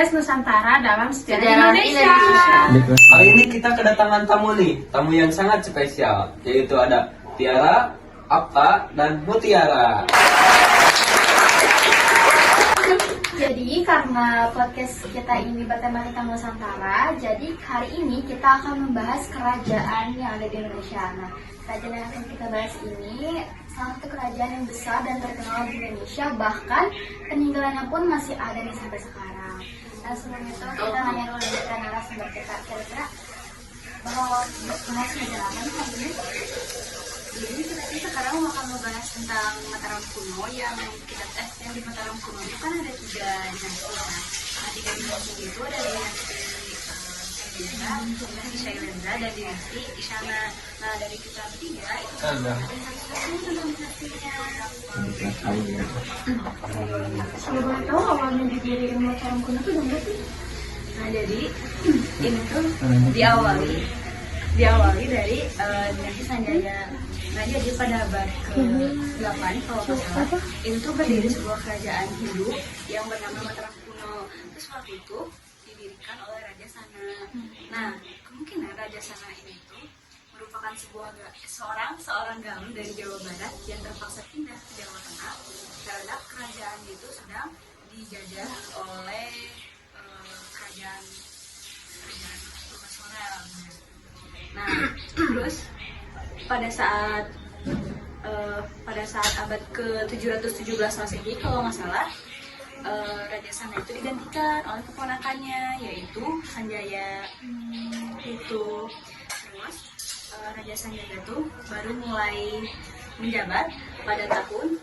podcast Nusantara dalam sejarah Indonesia. Kali ini kita kedatangan tamu yang sangat spesial, yaitu ada Tiara, Apta, dan Mutiara. Jadi karena podcast kita ini bertema tentang Nusantara, jadi hari ini kita akan membahas kerajaan yang ada di Indonesia. Nah, kerajaan yang akan kita bahas ini salah satu kerajaan yang besar dan terkenal di Indonesia, bahkan peninggalannya pun masih ada nih sampai sekarang. Nah, sebelum itu kita nanya dulu dari narasumber kita, kira-kira bahwa bahas negara apa nih hari ini? Jadi kita sekarang akan membahas tentang Mataram kuno yang di Mataram kuno itu kan ada 3 dinasti. Nah, 3 dinasti itu ada dinasti Shailendra dan dinasti Isyana. Nah, dari kita bertiga itu ada tentang dinastinya. Kalau boleh tahu awalnya didirikan Mataram kuno itu dari sih? Nah, jadi ini tuh diawali dari dinasti Sanjaya. Nah, jadi pada abad ke-8 kalau nggak salah, ini tuh berdiri sebuah kerajaan Hindu yang bernama Mataram kuno. Terus waktu itu didirikan oleh Raja Sana. Nah, kemungkinan Raja Sana ini tuh merupakan seorang galuh dari Jawa Barat yang terpaksa pindah ke Jawa Tengah karena kerajaan itu sedang dijajah oleh kerajaan Pasundan. Nah, terus pada saat abad ke-717 Masehi kalau nggak salah, Raja Sana itu digantikan oleh keponakannya yaitu Sanjaya. Itu terus Raja Sanjaya itu baru mulai menjabat pada tahun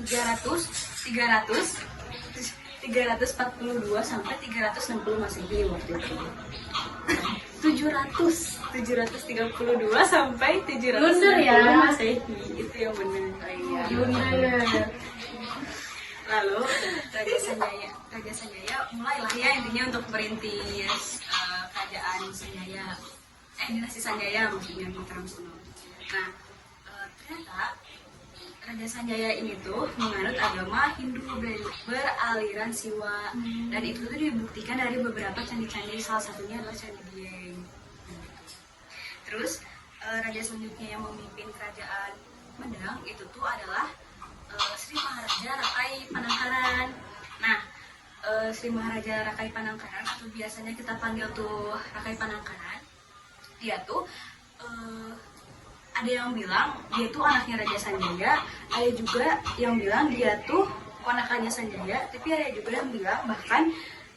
342 sampai 360 Masehi waktu itu. 732 sampai 760 Masehi itu yang benar. Lalu Raja Sanjaya mulailah ya intinya untuk merintis kerajaan Sanjaya, dinasti Sanjaya maksudnya Mataram kuno. Nah, ternyata Raja Sanjaya ini tuh menganut agama Hindu beraliran Siwa, dan itu tuh dibuktikan dari beberapa candi-candi, salah satunya adalah Candi Dieng. Terus raja selanjutnya yang memimpin kerajaan Medang itu tuh adalah Sri Maharaja Rakai Panangkaran. Nah, Sri Maharaja Rakai Panangkaran atau biasanya kita panggil tuh Rakai Panangkaran, dia tuh ada yang bilang dia tuh anaknya Raja Sanjaya, ada juga yang bilang dia tuh ponakannya Sanjaya, tapi ada juga yang bilang bahkan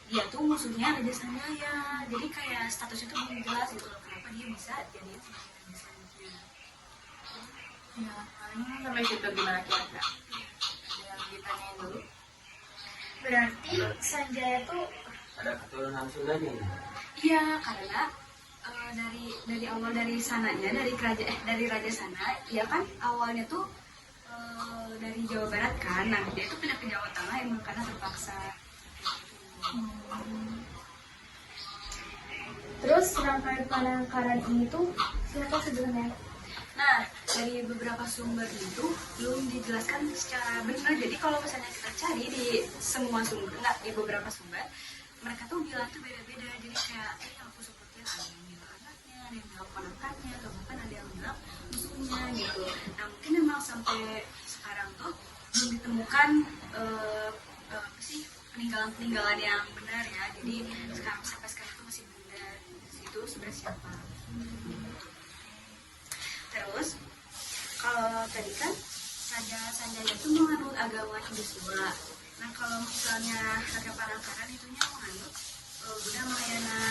dia tuh musuhnya Raja Sanjaya. Jadi kayak statusnya tuh belum jelas gitu loh, kenapa dia bisa jadi Raja Sanjaya. Ya, sampai situ gimana kira-kira? Yang ditanyain dulu. Berarti Sanjaya tuh Ada keturunan Sundanya. Iya, karena dari awal dari sananya dari Raja Sana, ya kan awalnya tuh dari Jawa Barat kan. Nah, dia tuh pindah ke Jawa Tengah emang karena terpaksa. Terus Rakai Panangkaran ini tuh siapa sebenarnya? Nah, dari beberapa sumber itu belum dijelaskan secara benar. Jadi kalau misalnya kita cari di semua sumber, enggak, di beberapa sumber, mereka tuh bilang tuh beda-beda. Jadi kayak aku sebutnya ada yang bilang anaknya, ada yang bilang ponakannya, atau bahkan ada yang bilang musuhnya gitu. Nah, mungkin memang sampai sekarang tuh belum ditemukan peninggalan-peninggalan yang benar ya. Jadi sampai sekarang tuh masih benar itu sebenarnya siapa. Terus kalau tadi kan Raja Sanjaya itu menganut agama Hindu Siwa. Nah, kalau misalnya Raja Panangkaran itunya menganut Buddha Mahayana.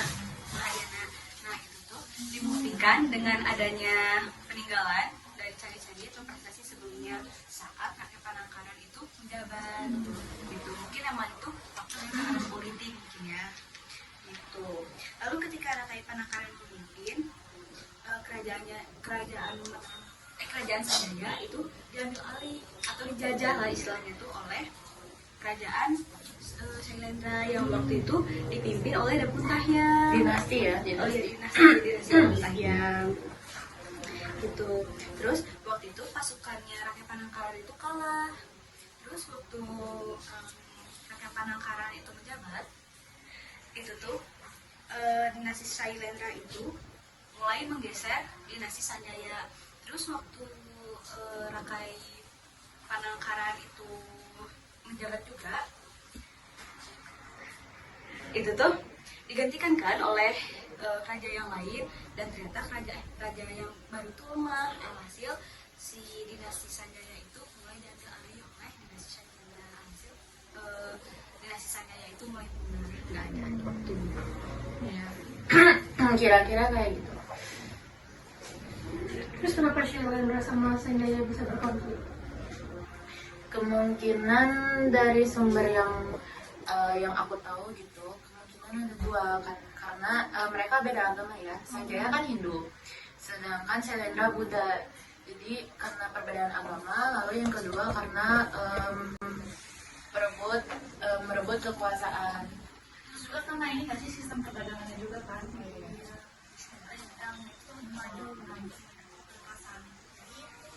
Nah, itu tuh dibuktikan dengan adanya peninggalan dari candi-candi atau prestasi sebelumnya saat Raja Panangkaran itu menjabat. Gitu. Mungkin emang itu faktor politik mungkin ya. Gitu. Lalu ketika Raja Panangkaran memimpin kerajaan Sanjaya itu diambil alih atau dijajah lah istilahnya itu oleh kerajaan Shailendra yang waktu itu dipimpin oleh Dapur Tahyang. Dinasti ya? Dinasti Dapur Tahyang. Gitu. Terus waktu itu pasukannya Rakyat Panangkaran itu kalah. Terus waktu Rakyat Panangkaran itu menjabat, itu tuh dinasti Sailendra itu mulai menggeser dinasti Sanjaya. Terus waktu Rakai Panangkaran itu menjabat juga, itu tuh digantikan kan oleh raja yang lain, dan ternyata raja yang baru itu lemah. Alhasil si dinasti Sanjaya itu mulai diambil alih oleh dinasti Sailendra. Alhasil dinasti Sanjaya itu mulai punah, nggak ada waktu. Ya. Kira-kira kayak gitu. Terus kenapa Shailendra sama Sanjaya bisa berkonflik? Kemungkinan dari sumber yang aku tahu gitu, kemungkinan ada dua kan, karena mereka beda agama ya. Sanjaya kan Hindu, sedangkan Shailendra Buddha. Jadi karena perbedaan agama, lalu yang kedua karena merebut kekuasaan. Juga karena ini nggak sih sistem perdagangannya juga kan?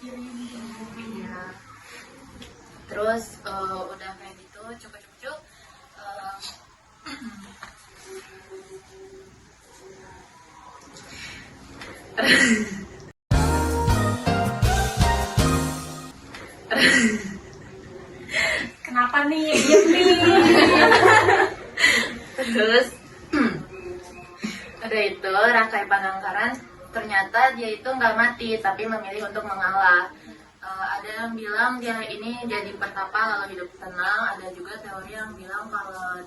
Iya. Terus udah kayak gitu cukup-cukup Kenapa nih? Diem nih. terus udah itu Rakai Panangkaran ternyata dia itu nggak mati tapi memilih untuk mengalah. Ada yang bilang dia ini jadi pertapa lalu hidup tenang, ada juga teori yang bilang kalau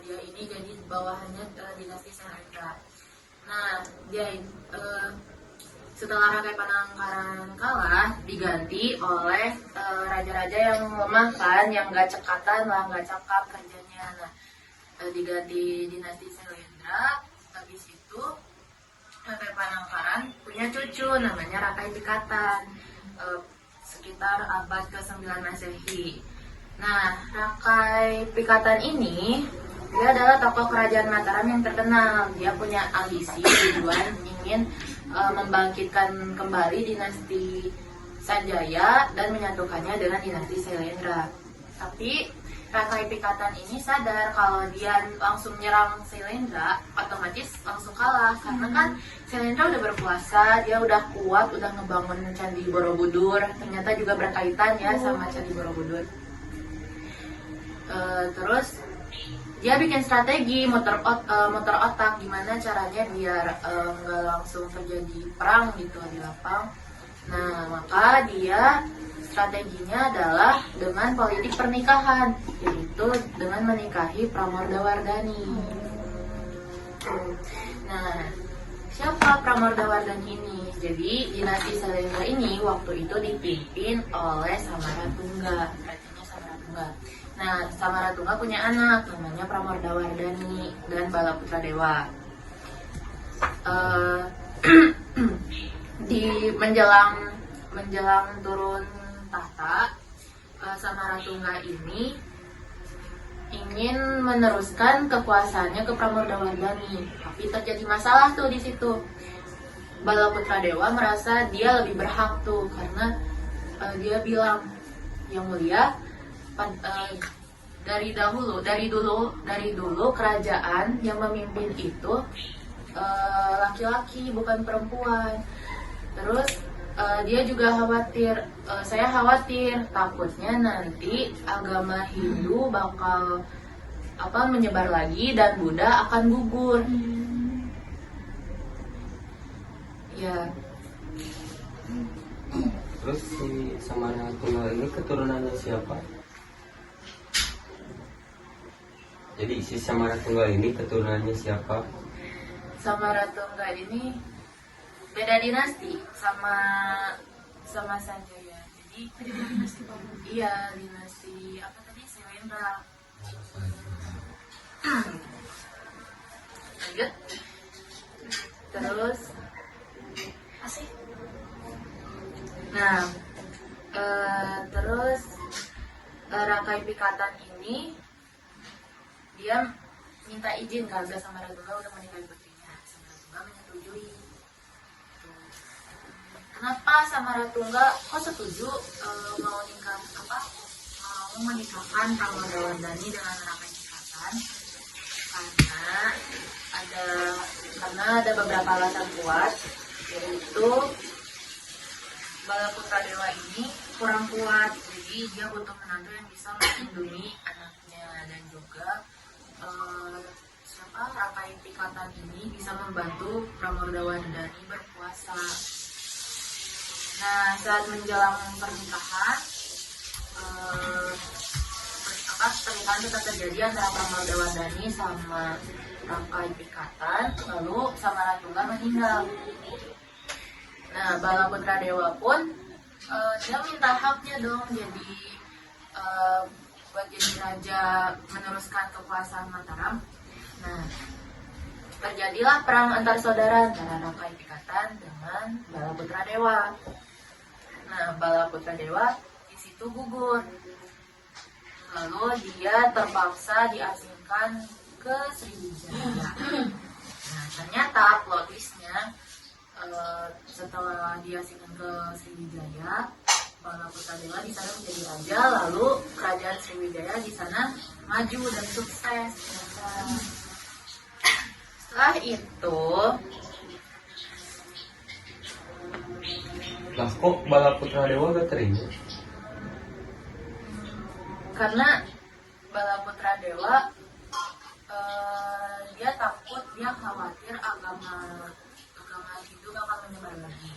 dia ini jadi bawahannya dinasti Sailendra. Nah setelah Rakai Panangkaran kalah diganti oleh raja-raja yang lemah kan, yang nggak cekatan lah, nggak cakap kerjanya. Nah diganti dinasti Sailendra. Habis itu Rakai Panangkaran punya cucu namanya Rakai Pikatan sekitar abad ke-9 Masehi. Nah, Rakai Pikatan ini dia adalah tokoh kerajaan Mataram yang terkenal. Dia punya ambisi tujuan ingin membangkitkan kembali dinasti Sanjaya dan menyatukannya dengan dinasti Sailendra. Tapi Rakai Pikatan ini sadar kalau dia langsung nyerang Sailendra otomatis langsung kalah, karena kan Sailendra udah berkuasa, dia udah kuat, udah ngebangun Candi Borobudur, ternyata juga berkaitan ya sama Candi Borobudur. Terus dia bikin strategi muter otak gimana caranya biar nggak langsung terjadi perang gitu di lapang. Nah maka dia strateginya adalah dengan politik pernikahan, yaitu dengan menikahi Pramodawardhani. Nah, siapa Pramodawardhani ini? Jadi dinasti Sailendra ini waktu itu dipimpin oleh Samaratungga, artinya Samaratungga. Nah, Samaratungga punya anak namanya Pramodawardhani dan Balaputra Dewa. Di menjelang turun tahta, Samaratungga ini ingin meneruskan kekuasaannya ke Pramodawardhani, tapi terjadi masalah tuh di situ. Balaputra Dewa merasa dia lebih berhak tuh karena dia bilang, yang mulia, dari dulu kerajaan yang memimpin itu laki-laki bukan perempuan. Terus dia juga khawatir, saya khawatir takutnya nanti agama Hindu bakal menyebar lagi dan Buddha akan gugur. Ya. Terus si Samaratungga ini keturunannya siapa? Jadi si Samaratungga ini keturunannya siapa? Samaratungga ini beda dinasti sama Sanjaya. Jadi dinasti iya, dinasti apa tadi? Sailendra. Lanjut. Terus asik. Nah, terus Rakai Pikatan ini dia minta izin kalau Samaratungga udah menikahi putrinya. Samaratungga menyetujui. Kenapa Samaratungga kok setuju mau menikahkan Pramodawardhani dengan Rakai Pikatan? Karena karena ada beberapa alasan kuat, yaitu Bala Putra Dewa ini kurang kuat, jadi dia butuh menantu yang bisa melindungi anaknya, dan juga Rakai Pikatan ini bisa membantu Pramodawardhani berpuasa. Nah, saat menjelang pernikahan, pernikahan tetap terjadi antara Pramodawardhani sama Rakai Pikatan, lalu Samaratungga meninggal. Nah, Bala Putra Dewa pun dia minta haknya dong, jadi buat jadi raja meneruskan kekuasaan Mataram. Nah, terjadilah perang antar saudara antara Rakai Pikatan dengan Bala Putra Dewa. Nah, Bala Putra Dewa di situ gugur. Lalu dia terpaksa diasingkan ke Sriwijaya. Nah, ternyata plot twist-nya setelah diasingkan ke Sriwijaya, Bala Putra Dewa di sana menjadi raja, lalu kerajaan Sriwijaya di sana maju dan sukses. Setelah itu, Lah kok Bala Putra Dewa gak terima? karena Bala Putra Dewa dia takut, dia khawatir agama Hindu bakal menyebar lagi.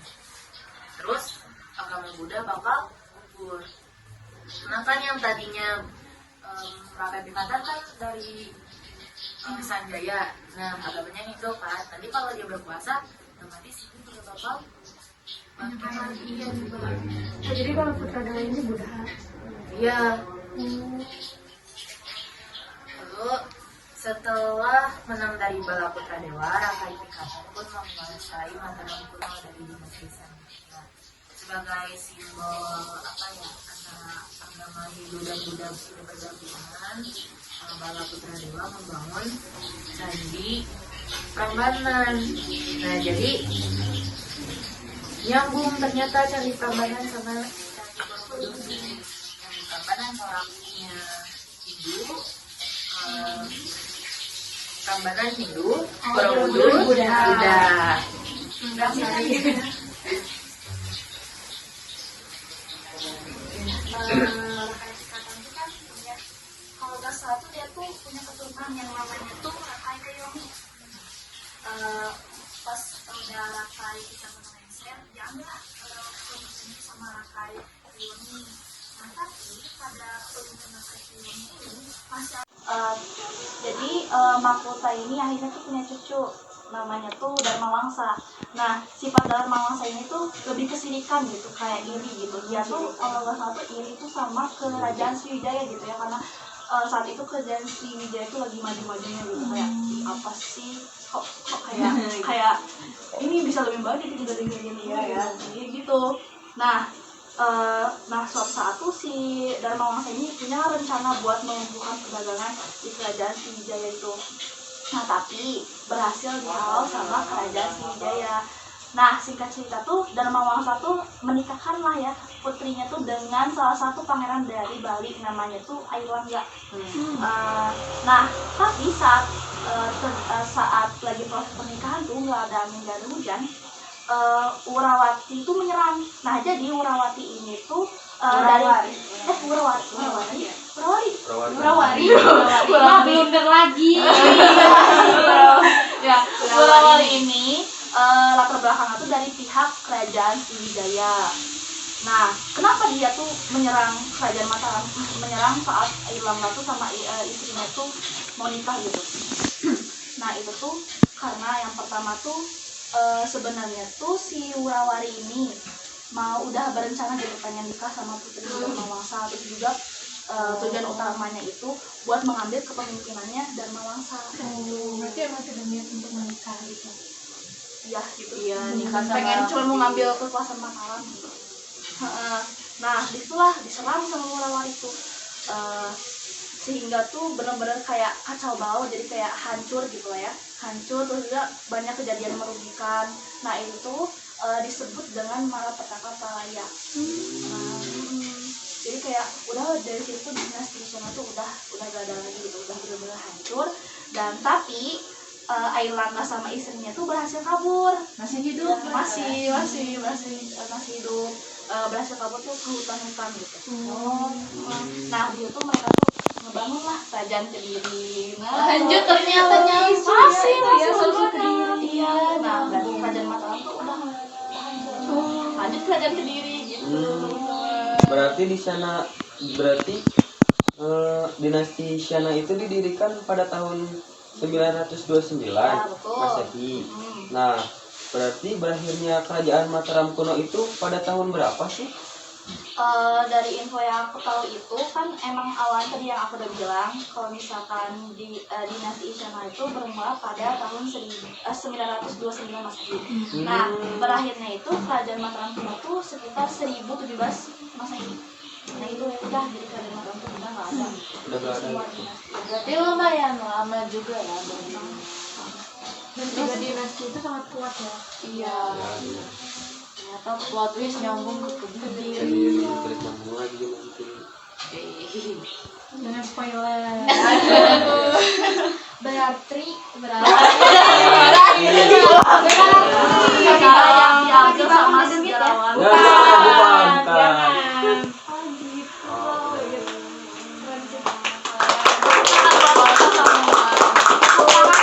Terus agama Buddha bakal gugur. Nah kan yang tadinya Rakai Pikatan kan dari Sanjaya. Nah agamanya Hindu kan. Nanti kalau dia berpuasa, otomatis itu juga bakal Iya juga. Oh, jadi kalau Putra Dewa ini Buddha. iya. Lalu setelah menang dari Bala Putra Dewa, Rakai Pikatan pun menguasai Mataram kuno dari dinasti Sanjaya. Sebagai simbol antara agama Hindu dan Buddha ini berdampingan, Bala Putra Dewa membangun candi Prambanan. Nah jadi nyambung ternyata candi Prambanan sama candi Borobudur. Candi Prambanan orangnya Hindu, Prambanan Hindu, Borobudur Buddha. Rakai Pikatan itu kan punya, kalau nggak salah tuh dia tuh punya keturunan yang namanya tuh Rakai Keyomi. Pas udah Rakai Pikatan lengser, diambil keturunan ini sama Rakai Keyomi. Nah tapi pada keturunan Rakai Keyomi ini masih jadi Mahkota ini akhirnya tuh punya cucu namanya tuh Dharma Wangsa. Nah sifat Dharma Wangsa ini tuh lebih kesirikan gitu, kayak iri gitu. Dia tuh kalau nggak salah tuh iri tuh sama kerajaan Sriwijaya gitu ya, karena saat itu kerajaan Sriwijaya itu lagi maju-majunya gitu, kayak apa sih kok kayak ini bisa lebih baik dari dia ya, jadi gitu. Nah suatu saat tuh si Dharma Wangsa ini punya rencana buat mengumpulkan perdagangan di kerajaan Sriwijaya itu. Nah tapi berhasil dihalau sama kerajaan Sriwijaya. Nah singkat cerita tuh Dharma Wangsa tuh menikahkan lah ya putrinya tuh dengan salah satu pangeran dari Bali, namanya tuh Airlangga. Nah tapi saat lagi proses pernikahan tuh nggak ada angin, nggak ada hujan, Urawati itu menyerang. Nah jadi Urawati ini tuh Urawari blunder lagi. Ya, Urawari ini latar belakangnya tuh dari pihak kerajaan Sriwijaya. Nah, kenapa dia tuh menyerang kerajaan Mataram? Menyerang saat Airlangga tuh sama istrinya tuh mau nikah gitu. Nah, itu tuh karena yang pertama tuh sebenarnya tuh si Urawari ini udah berencana gitu pengen nikah sama putri Dharma Wangsa, terus juga tujuan utamanya itu buat mengambil kepemimpinannya Dharma Wangsa. Berarti emang sudah niat untuk menikah gitu. Iya gitu. Iya, nikah sama Pengen cuma mau ngambil kekuasaan Mataram gitu. Nah, disitulah diserang sama Urawari itu. Sehingga tuh benar-benar kayak kacau balau, jadi kayak hancur gitu lah ya. Hancur, terus juga banyak kejadian merugikan. Nah, itu disebut dengan Malapetaka Palaya. Jadi kayak udah dari situ dinasti Shana tuh udah gak ada lagi gitu, udah benar-benar hancur. Dan tapi Airlangga sama istrinya tuh berhasil kabur. Masih hidup? Masih hidup. Berhasil kabur tuh ke hutan-hutan gitu. Nah dia tuh mereka tuh ngebangun lah kerajaan Kediri. Lanjut ternyata masih selalu Kediri. Iya, nah berarti kerajaan Mataram tuh udah lanjut kerajaan Kediri gitu. Berarti di sana dinasti Shana itu didirikan pada tahun 929 betul. Masehi. Nah, berarti berakhirnya kerajaan Mataram kuno itu pada tahun berapa sih? Dari info yang aku tahu itu kan emang awalnya tadi yang aku udah bilang kalau misalkan di dinasti Shana itu bermula pada tahun 929 Masehi. Nah, berakhirnya itu kerajaan Mataram kuno tuh sekitar 1017 Masehi. Nah itu ya udah, jadi kerajaan Mataram tuh udah nggak ada. Udah nggak ada. Semua dinasti. Berarti lumayan lama juga ya. Dan tiga dinasti itu sangat kuat ya. Iya. Ternyata plot twist nyambung ke Kediri. Jadi terus nyambung lagi nanti. Dengan spoiler. Berarti Iya. yang diambil sama sejarawan. Bukan.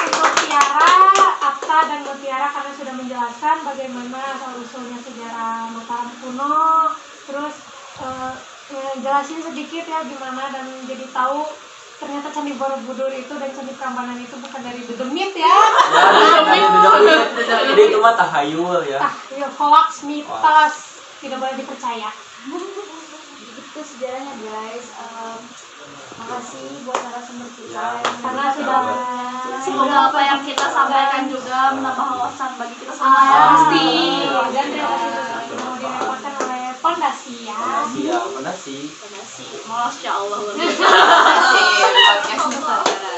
Untuk Tiara, Apta dan Mutiara karena sudah menjelaskan bagaimana asal-usulnya sejarah Mataram kuno, terus jelasin sedikit ya gimana dan jadi tahu ternyata Candi Borobudur itu dan Candi Prambanan itu bukan dari Dedemit ya. Jadi itu mah tahayul ya. Ya hoax, mitos, tidak boleh dipercaya. Itu sejarahnya guys. Makasih buat narasumber kita Karena sudah semoga apa yang kita sampaikan juga menambah wawasan bagi kita semua ya. pasti dan mau direpotkan oleh Pondasi ya. Iya, mana sih? Masya Allah. Podcast Nusantara.